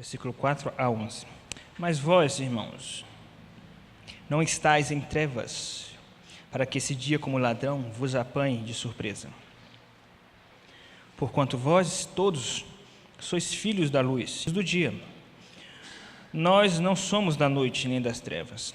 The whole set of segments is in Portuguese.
versículo 4 a 11. Mas vós, irmãos, não estáis em trevas, para que esse dia como ladrão vos apanhe de surpresa. Porquanto vós todos sois filhos da luz do dia. Nós não somos da noite nem das trevas.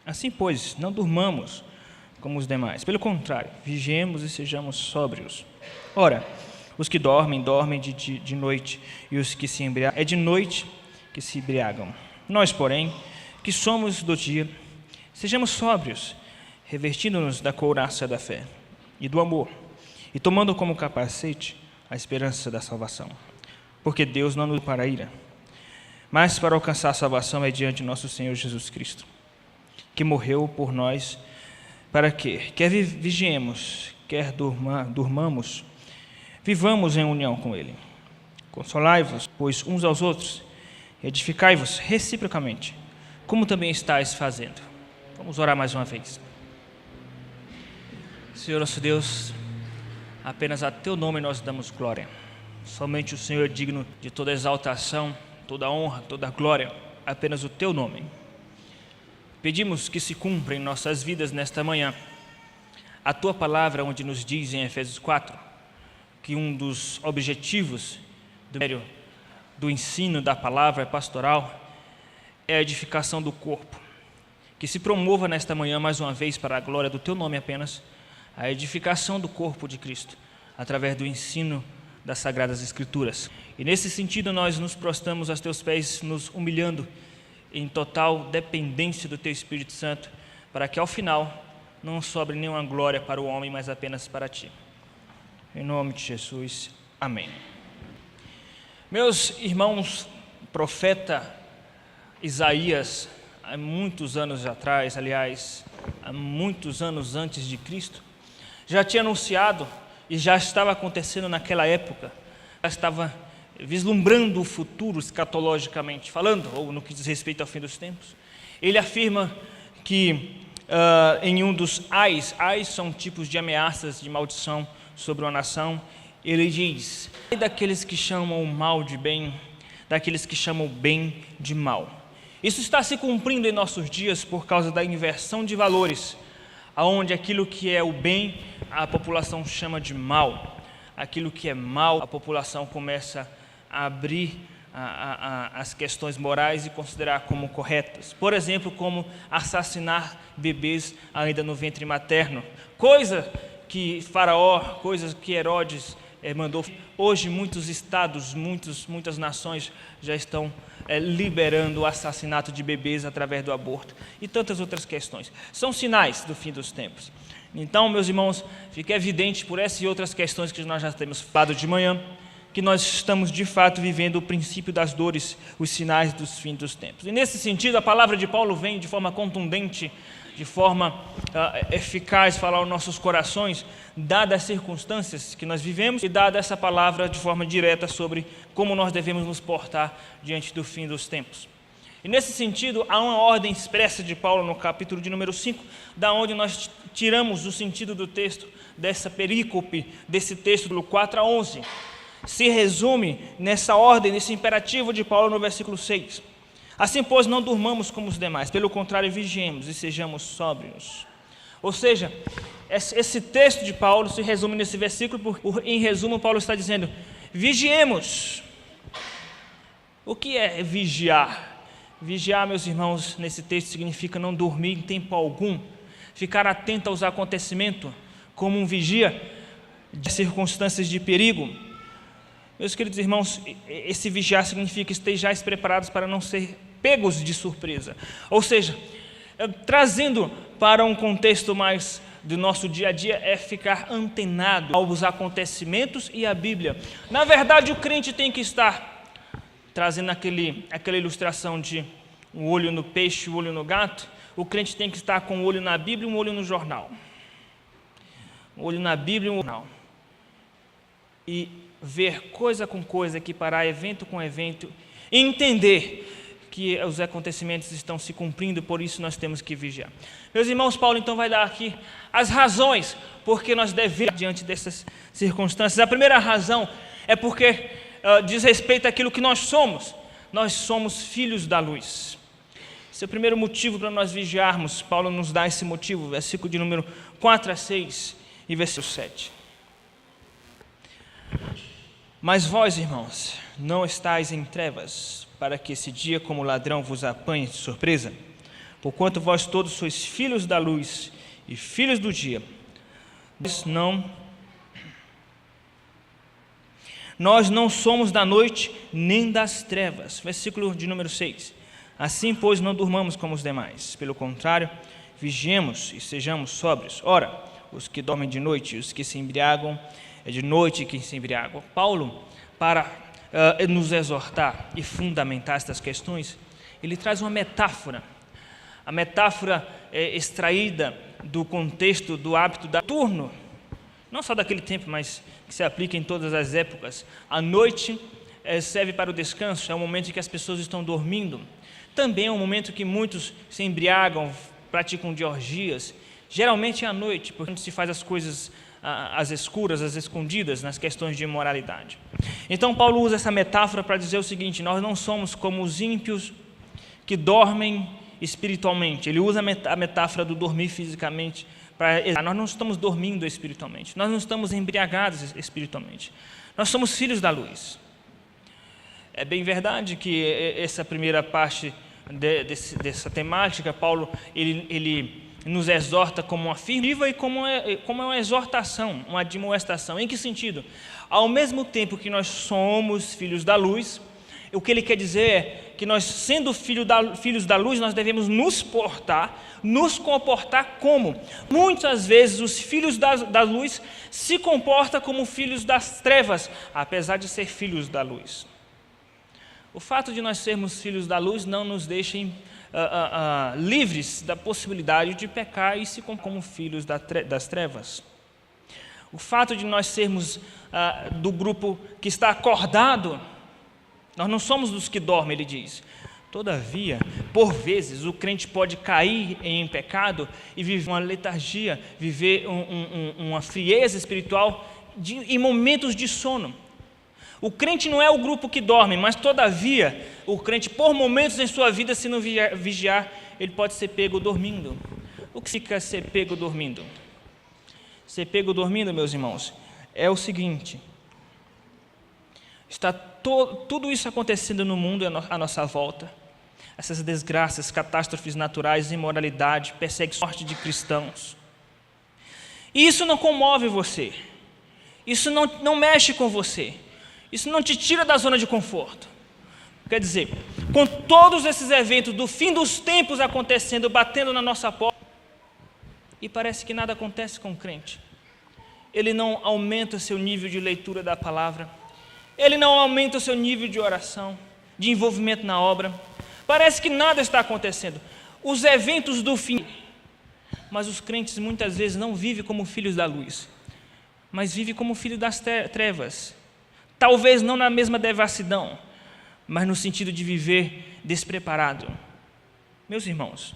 Assim, pois, não durmamos como os demais. Pelo contrário, vigiemos e sejamos sóbrios. Ora, os que dormem, dormem de noite, e os que se embriagam, é de noite que se embriagam. Nós, porém, que somos do dia, sejamos sóbrios, revestindo-nos da couraça da fé e do amor, e tomando como capacete a esperança da salvação. Porque Deus não nos para a ira, mas para alcançar a salvação mediante nosso Senhor Jesus Cristo, que morreu por nós, para que, quer vigiemos, quer durmamos, vivamos em união com Ele. Consolai-vos, pois, uns aos outros, edificai-vos reciprocamente, como também estáis fazendo. Vamos orar mais uma vez. Senhor nosso Deus, apenas a Teu nome nós damos glória. Somente o Senhor é digno de toda exaltação, toda honra, toda glória, apenas o Teu nome. Pedimos que se cumpra em nossas vidas nesta manhã a Tua palavra, onde nos diz em Efésios 4, que um dos objetivos do ensino da palavra pastoral é a edificação do corpo. Que se promova nesta manhã, mais uma vez, para a glória do Teu nome apenas, a edificação do corpo de Cristo, através do ensino das Sagradas Escrituras. E nesse sentido nós nos prostramos aos Teus pés, nos humilhando em total dependência do Teu Espírito Santo, para que ao final não sobre nenhuma glória para o homem, mas apenas para Ti. Em nome de Jesus, amém. Meus irmãos, profeta Isaías, há muitos anos atrás, aliás, há muitos anos antes de Cristo, já tinha anunciado, e já estava acontecendo naquela época, já estava vislumbrando o futuro escatologicamente falando, ou no que diz respeito ao fim dos tempos. Ele afirma que em um dos ais são tipos de ameaças, de maldição sobre uma nação, ele diz: ai daqueles que chamam o mal de bem, daqueles que chamam o bem de mal. Isso está se cumprindo em nossos dias por causa da inversão de valores, aonde aquilo que é o bem, a população chama de mal. Aquilo que é mal, a população começa a abrir as questões morais e considerar como corretas. Por exemplo, como assassinar bebês ainda no ventre materno. Coisa que Faraó, coisas que Herodes mandou. Hoje muitos estados, muitas nações já estão liberando o assassinato de bebês através do aborto e tantas outras questões. São sinais do fim dos tempos. Então, meus irmãos, fica evidente por essas e outras questões que nós já temos falado de manhã, que nós estamos de fato vivendo o princípio das dores, os sinais dos fins dos tempos. E nesse sentido, a palavra de Paulo vem de forma contundente, de forma eficaz falar aos nossos corações, dadas as circunstâncias que nós vivemos e dada essa palavra de forma direta sobre como nós devemos nos portar diante do fim dos tempos. E nesse sentido, há uma ordem expressa de Paulo no capítulo de número 5, da onde nós tiramos o sentido do texto, dessa perícope, desse texto do 4 a 11. Se resume nessa ordem, nesse imperativo de Paulo no versículo 6. Assim, pois, não durmamos como os demais, pelo contrário, vigiemos e sejamos sóbrios. Ou seja, esse texto de Paulo se resume nesse versículo, em resumo, Paulo está dizendo: vigiemos. O que é vigiar? Vigiar, meus irmãos, nesse texto significa não dormir em tempo algum, ficar atento aos acontecimentos, como um vigia de circunstâncias de perigo. Meus queridos irmãos, esse vigiar significa estejais preparados para não ser pegos de surpresa. Ou seja, trazendo para um contexto mais do nosso dia a dia, é ficar antenado aos acontecimentos e à Bíblia. Na verdade, o crente tem que estar trazendo aquela ilustração de um olho no peixe, um olho no gato. O crente tem que estar com um olho na Bíblia e um olho no jornal. Um olho na Bíblia e um jornal. E ver coisa com coisa, equiparar evento com evento, e entender que os acontecimentos estão se cumprindo, por isso nós temos que vigiar. Meus irmãos, Paulo então vai dar aqui as razões por que nós devemos diante dessas circunstâncias. A primeira razão é porque diz respeito àquilo que nós somos. nós somos filhos da luz. Esse é o primeiro motivo para nós vigiarmos. Paulo nos dá esse motivo, versículo de número 4 a 6 e versículo 7. Mas vós, irmãos, não estáis em trevas, para que esse dia como ladrão vos apanhe de surpresa. Porquanto vós todos sois filhos da luz e filhos do dia. Nós não somos da noite nem das trevas. Versículo de número 6. Assim, pois, não durmamos como os demais. Pelo contrário, vigiemos e sejamos sóbrios. Ora, os que dormem de noite e os que se embriagam, é de noite que se embriagam. Paulo, para nos exortar e fundamentar estas questões, ele traz uma metáfora. A metáfora é extraída do contexto do hábito noturno, não só daquele tempo, mas que se aplica em todas as épocas. A noite serve para o descanso, é o momento em que as pessoas estão dormindo. Também é um momento que muitos se embriagam, praticam de orgias. Geralmente é à noite, porque se faz as coisas às escuras, às escondidas, nas questões de imoralidade. Então Paulo usa essa metáfora para dizer o seguinte: nós não somos como os ímpios que dormem espiritualmente. Ele usa a metáfora do dormir fisicamente. Nós não estamos dormindo espiritualmente, nós não estamos embriagados espiritualmente. Nós somos filhos da luz. É bem verdade que essa primeira parte dessa temática, Paulo ele nos exorta como uma afirmativa e como uma exortação, uma admoestação. Em que sentido? Ao mesmo tempo que nós somos filhos da luz, o que ele quer dizer é que nós, sendo filhos da luz, nós devemos nos comportar como? Muitas vezes os filhos da luz se comportam como filhos das trevas, apesar de ser filhos da luz. O fato de nós sermos filhos da luz não nos deixa livres da possibilidade de pecar e se como filhos das trevas. O fato de nós sermos do grupo que está acordado, nós não somos dos que dormem, ele diz. Todavia, por vezes, o crente pode cair em pecado e viver uma letargia, viver uma frieza espiritual em momentos de sono. O crente não é o grupo que dorme, mas todavia, o crente, por momentos em sua vida, se não vigiar, ele pode ser pego dormindo. O que significa ser pego dormindo? Ser pego dormindo, meus irmãos, é o seguinte: está tudo isso acontecendo no mundo à nossa volta, essas desgraças, catástrofes naturais, imoralidade, perseguição de cristãos. E isso não comove você, isso não mexe com você, isso não te tira da zona de conforto. Quer dizer, com todos esses eventos do fim dos tempos acontecendo, batendo na nossa porta, e parece que nada acontece com o crente. Ele não aumenta seu nível de leitura da palavra, ele não aumenta o seu nível de oração, de envolvimento na obra. Parece que nada está acontecendo. Os eventos do fim. Mas os crentes muitas vezes não vivem como filhos da luz, mas vivem como filhos das trevas. Talvez não na mesma devassidão, mas no sentido de viver despreparado. Meus irmãos,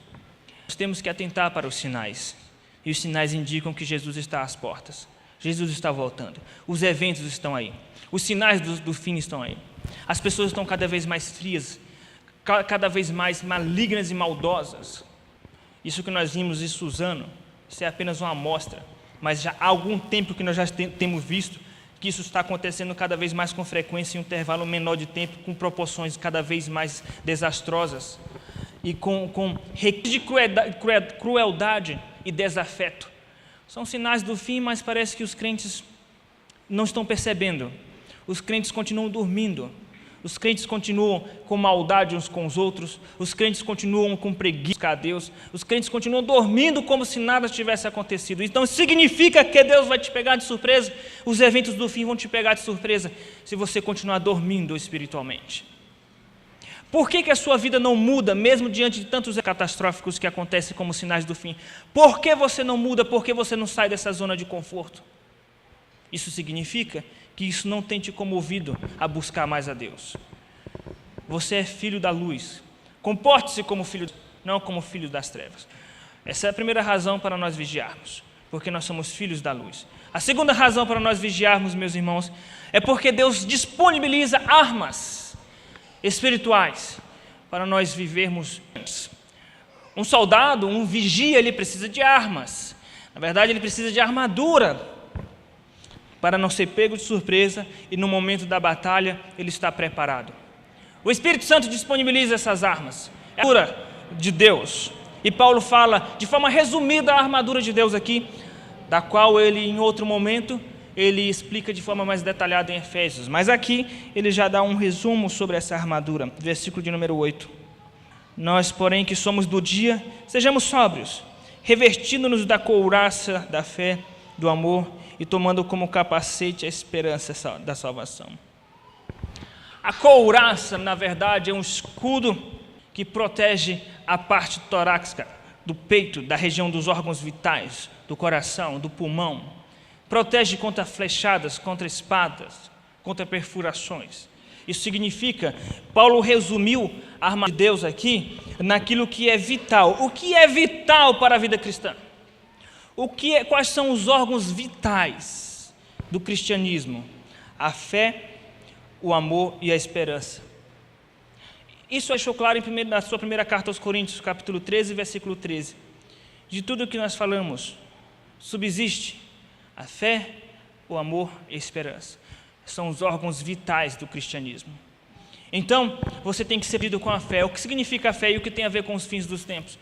nós temos que atentar para os sinais. E os sinais indicam que Jesus está às portas. Jesus está voltando. Os eventos estão aí. Os sinais do fim estão aí. As pessoas estão cada vez mais frias, cada vez mais malignas e maldosas. Isso que nós vimos em Suzano, isso é apenas uma amostra. Mas já há algum tempo que nós já temos visto que isso está acontecendo cada vez mais com frequência, em um intervalo menor de tempo, com proporções cada vez mais desastrosas e com requinte de crueldade e desafeto. São sinais do fim, mas parece que os crentes não estão percebendo. Os crentes continuam dormindo. Os crentes continuam com maldade uns com os outros. Os crentes continuam com preguiça a Deus. Os crentes continuam dormindo como se nada tivesse acontecido. Então significa que Deus vai te pegar de surpresa. Os eventos do fim vão te pegar de surpresa se você continuar dormindo espiritualmente. Por que a sua vida não muda, mesmo diante de tantos catastróficos que acontecem como sinais do fim? Por que você não muda? Por que você não sai dessa zona de conforto? Isso significa que isso não tem te comovido a buscar mais a Deus. Você é filho da luz. Comporte-se como filho, não como filho das trevas. Essa é a primeira razão para nós vigiarmos, porque nós somos filhos da luz. A segunda razão para nós vigiarmos, meus irmãos, é porque Deus disponibiliza armas espirituais para nós vivermos. Um soldado, um vigia, ele precisa de armas. Na verdade, ele precisa de armadura para não ser pego de surpresa e no momento da batalha ele está preparado. O Espírito Santo disponibiliza essas armas. É a armadura de Deus. E Paulo fala de forma resumida a armadura de Deus aqui, da qual ele em outro momento ele explica de forma mais detalhada em Efésios. Mas aqui ele já dá um resumo sobre essa armadura. Versículo de número 8. Nós, porém, que somos do dia, sejamos sóbrios, revestindo-nos da couraça da fé, do amor e tomando como capacete a esperança da salvação. A couraça, na verdade, é um escudo que protege a parte torácica do peito, da região dos órgãos vitais, do coração, do pulmão. Protege contra flechadas, contra espadas, contra perfurações. Isso significa, Paulo resumiu a arma de Deus aqui naquilo que é vital. O que é vital para a vida cristã? Quais são os órgãos vitais do cristianismo? A fé, o amor e a esperança. Isso deixou claro na sua primeira carta aos Coríntios, capítulo 13, versículo 13. De tudo o que nós falamos, subsiste a fé, o amor e a esperança. São os órgãos vitais do cristianismo. Então, você tem que ser vivido com a fé. O que significa a fé e o que tem a ver com os fins dos tempos?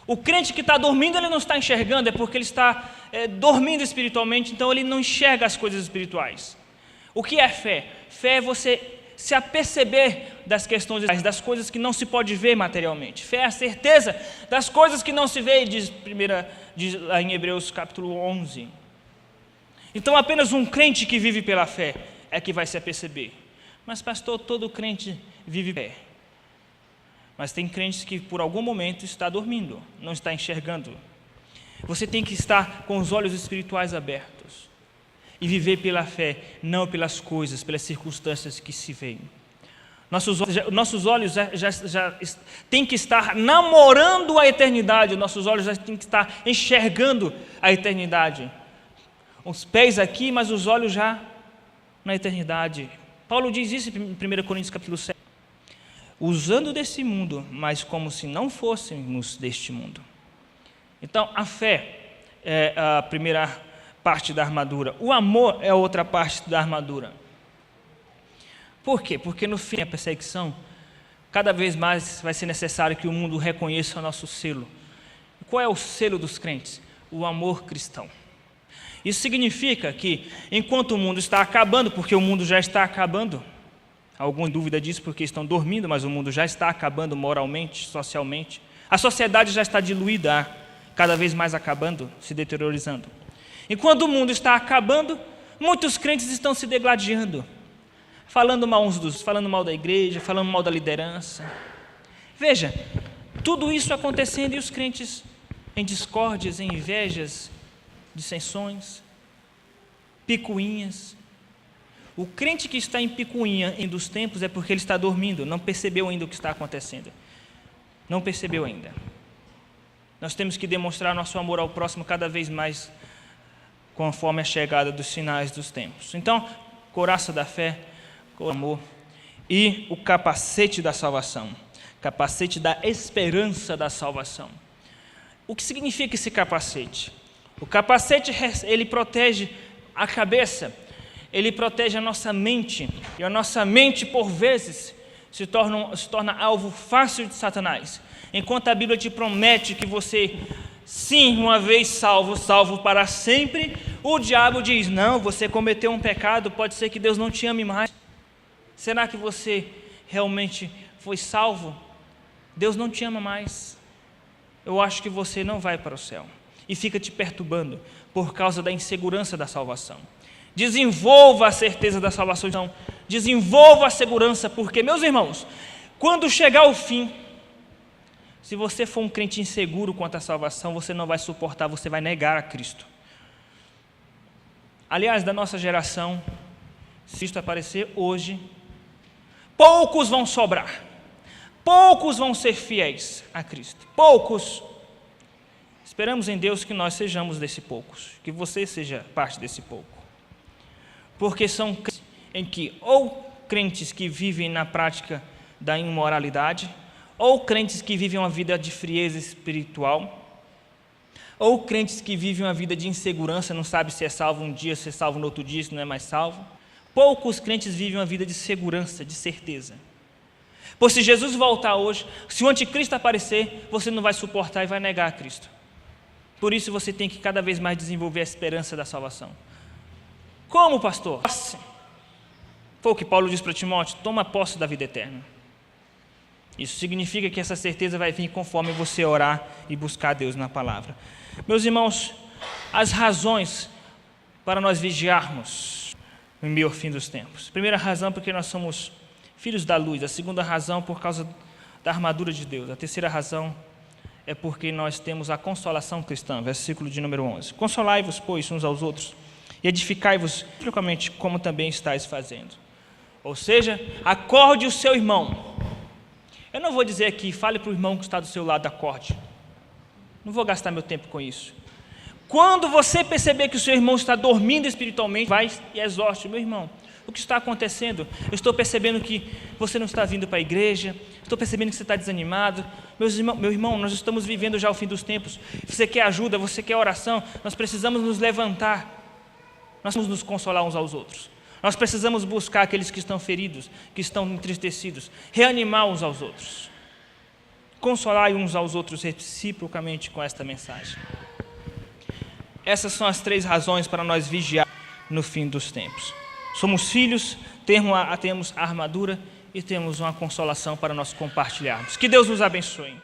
O crente que está dormindo, ele não está enxergando, é porque ele está dormindo espiritualmente, então ele não enxerga as coisas espirituais. O que é fé? Fé é você se aperceber das questões, das coisas que não se pode ver materialmente. Fé é a certeza das coisas que não se vê, diz lá em Hebreus capítulo 11. Então apenas um crente que vive pela fé é que vai se aperceber. Mas pastor, todo crente vive pela fé. Mas tem crentes que por algum momento está dormindo, não está enxergando. Você tem que estar com os olhos espirituais abertos e viver pela fé, não pelas coisas, pelas circunstâncias que se veem. Nossos olhos já têm que estar namorando a eternidade, nossos olhos já têm que estar enxergando a eternidade. Os pés aqui, mas os olhos já na eternidade. Paulo diz isso em 1 Coríntios capítulo 7. Usando desse mundo, mas como se não fôssemos deste mundo. Então, a fé é a primeira parte da armadura. O amor é a outra parte da armadura. Por quê? Porque no fim da perseguição, cada vez mais vai ser necessário que o mundo reconheça o nosso selo. Qual é o selo dos crentes? O amor cristão. Isso significa que, enquanto o mundo está acabando, porque o mundo já está acabando, alguma dúvida disso porque estão dormindo, mas o mundo já está acabando moralmente, socialmente, a sociedade já está diluída, cada vez mais acabando, se deteriorizando. Enquanto o mundo está acabando, muitos crentes estão se degladiando, falando mal uns dos, falando mal da igreja, falando mal da liderança. Veja, tudo isso acontecendo e os crentes em discórdias, em invejas, dissensões, picuinhas. O crente que está em picuinha em dos tempos é porque ele está dormindo, não percebeu ainda o que está acontecendo. Não percebeu ainda. Nós temos que demonstrar nosso amor ao próximo cada vez mais conforme a chegada dos sinais dos tempos. Então, couraça da fé, o amor e o capacete da salvação, capacete da esperança da salvação. O que significa esse capacete? O capacete, ele protege a cabeça, ele protege a nossa mente, e a nossa mente, por vezes, se torna alvo fácil de Satanás. Enquanto a Bíblia te promete que você, sim, uma vez salvo, salvo para sempre, o diabo diz, não, você cometeu um pecado, pode ser que Deus não te ame mais. Será que você realmente foi salvo? Deus não te ama mais. Eu acho que você não vai para o céu. E fica te perturbando por causa da insegurança da salvação. Desenvolva a certeza da salvação, desenvolva a segurança, porque, meus irmãos, quando chegar o fim, se você for um crente inseguro quanto à salvação, você não vai suportar, você vai negar a Cristo. Aliás, da nossa geração, se Cristo aparecer hoje, poucos vão sobrar, poucos vão ser fiéis a Cristo, poucos. Esperamos em Deus que nós sejamos desse poucos, que você seja parte desse pouco. Porque são crentes em que, ou crentes que vivem na prática da imoralidade, ou crentes que vivem uma vida de frieza espiritual, ou crentes que vivem uma vida de insegurança, não sabe se é salvo um dia, se é salvo no outro dia, se não é mais salvo. Poucos crentes vivem uma vida de segurança, de certeza. Pois se Jesus voltar hoje, se o anticristo aparecer, você não vai suportar e vai negar a Cristo. Por isso você tem que cada vez mais desenvolver a esperança da salvação. Como, pastor? Foi o que Paulo diz para Timóteo: toma posse da vida eterna. Isso significa que essa certeza vai vir conforme você orar e buscar Deus na palavra. Meus irmãos, as razões para nós vigiarmos em meio ao fim dos tempos. A primeira razão, porque nós somos filhos da luz. A segunda razão, por causa da armadura de Deus. A terceira razão é porque nós temos a consolação cristã. Versículo de número 11. Consolai-vos, pois, uns aos outros, e edificai-vos mutuamente, como também estáis fazendo. Ou seja, acorde o seu irmão. Eu não vou dizer aqui, fale para o irmão que está do seu lado, acorde. Não vou gastar meu tempo com isso. Quando você perceber que o seu irmão está dormindo espiritualmente, vai e exorte: meu irmão, o que está acontecendo? Eu estou percebendo que você não está vindo para a igreja, estou percebendo que você está desanimado. Meu irmão, nós estamos vivendo já o fim dos tempos. Você quer ajuda, você quer oração, nós precisamos nos levantar, nós precisamos nos consolar uns aos outros. Nós precisamos buscar aqueles que estão feridos, que estão entristecidos, reanimar uns aos outros, consolar uns aos outros reciprocamente com esta mensagem. Essas são as 3 razões para nós vigiar no fim dos tempos. Somos filhos, temos a armadura e temos uma consolação para nós compartilharmos. Que Deus nos abençoe.